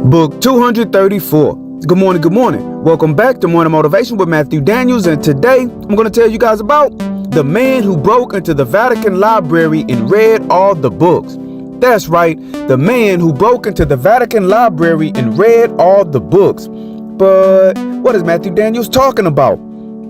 Book 234. Good morning, good morning. Welcome back to Morning Motivation with Matthew Daniels, and today I'm going to tell you guys about the man who broke into the Vatican Library and read all the books. That's right, the man who broke into the Vatican Library and read all the books. But what is Matthew Daniels talking about?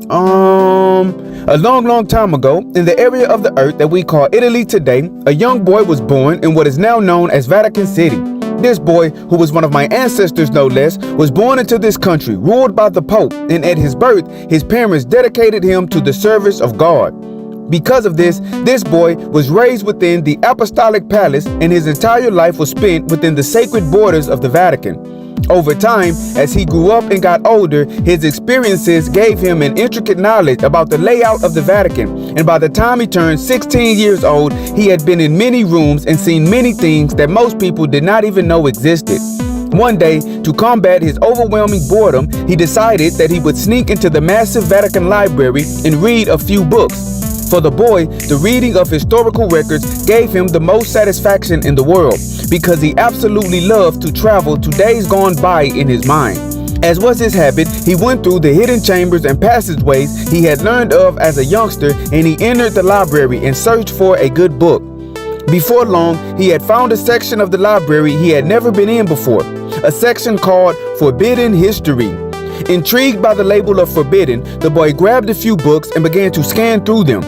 A long time ago, in the area of the earth that we call Italy today, a young boy was born in what is now known as Vatican City. This boy, who was one of my ancestors no less, was born into this country, ruled by the Pope, and at his birth, his parents dedicated him to the service of God. Because of this boy was raised within the Apostolic Palace, and his entire life was spent within the sacred borders of the Vatican. Over time, as he grew up and got older, his experiences gave him an intricate knowledge about the layout of the Vatican, and by the time he turned 16 years old, he had been in many rooms and seen many things that most people did not even know existed. One day, to combat his overwhelming boredom, he decided that he would sneak into the massive Vatican library and read a few books. For the boy, the reading of historical records gave him the most satisfaction in the world, because he absolutely loved to travel to days gone by in his mind. As was his habit, he went through the hidden chambers and passageways he had learned of as a youngster, and he entered the library and searched for a good book. Before long, he had found a section of the library he had never been in before, a section called Forbidden History. Intrigued by the label of forbidden, the boy grabbed a few books and began to scan through them.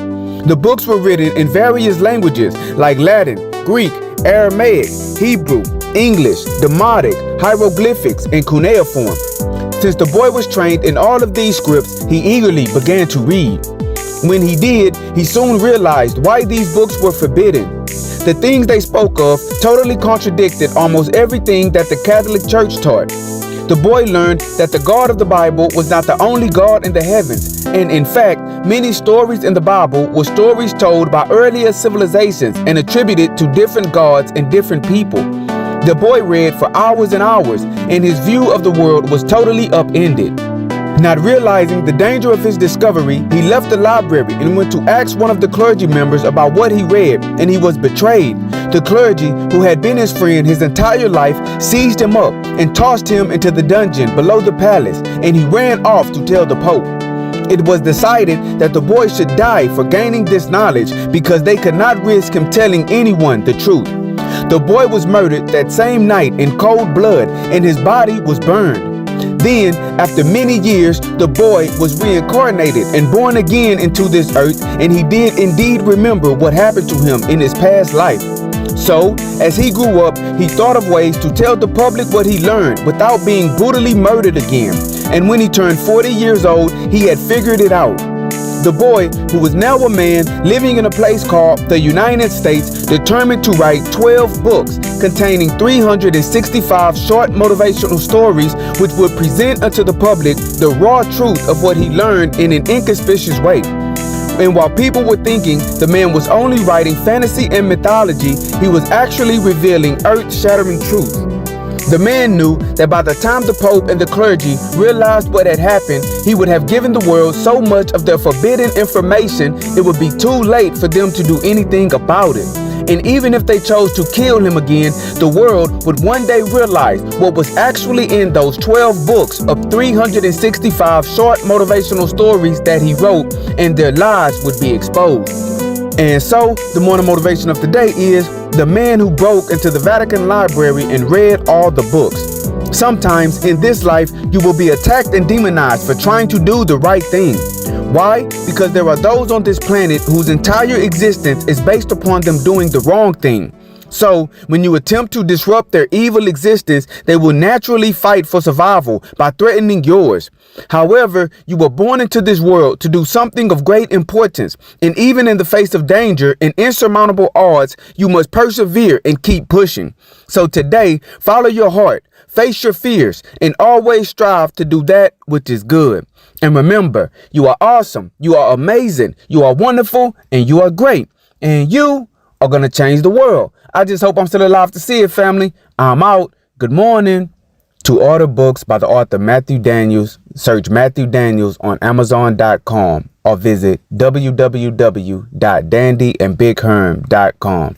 The books were written in various languages like Latin, Greek, Aramaic, Hebrew, English, Demotic, hieroglyphics, and cuneiform. Since the boy was trained in all of these scripts, he eagerly began to read. When he did, he soon realized why these books were forbidden. The things they spoke of totally contradicted almost everything that the Catholic Church taught. The boy learned that the God of the Bible was not the only God in the heavens, and in fact, many stories in the Bible were stories told by earlier civilizations and attributed to different gods and different people. The boy read for hours and hours, and his view of the world was totally upended. Not realizing the danger of his discovery, he left the library and went to ask one of the clergy members about what he read, and he was betrayed. The clergy, who had been his friend his entire life, seized him up and tossed him into the dungeon below the palace, and he ran off to tell the Pope. It was decided that the boy should die for gaining this knowledge because they could not risk him telling anyone the truth. The boy was murdered that same night in cold blood, and his body was burned. Then, after many years, the boy was reincarnated and born again into this earth, and he did indeed remember what happened to him in his past life. So, as he grew up, he thought of ways to tell the public what he learned without being brutally murdered again. And when he turned 40 years old, he had figured it out. The boy, who was now a man living in a place called the United States, determined to write 12 books containing 365 short motivational stories which would present unto the public the raw truth of what he learned in an inconspicuous way. And while people were thinking the man was only writing fantasy and mythology, he was actually revealing earth-shattering truths. The man knew that by the time the Pope and the clergy realized what had happened, he would have given the world so much of their forbidden information, it would be too late for them to do anything about it. And even if they chose to kill him again, the world would one day realize what was actually in those 12 books of 365 short motivational stories that he wrote, and their lies would be exposed. And so, the morning motivation of today is the man who broke into the Vatican Library and read all the books. Sometimes in this life, you will be attacked and demonized for trying to do the right thing. Why? Because there are those on this planet whose entire existence is based upon them doing the wrong thing. So, when you attempt to disrupt their evil existence, they will naturally fight for survival by threatening yours. However, you were born into this world to do something of great importance, and even in the face of danger and insurmountable odds, you must persevere and keep pushing. So today, follow your heart, face your fears, and always strive to do that which is good. And remember, you are awesome, you are amazing, you are wonderful, and you are great, and you are going to change the world. I just hope I'm still alive to see it, family. I'm out. Good morning. To order books by the author Matthew Daniels, search Matthew Daniels on Amazon.com or visit www.dandyandbigherm.com.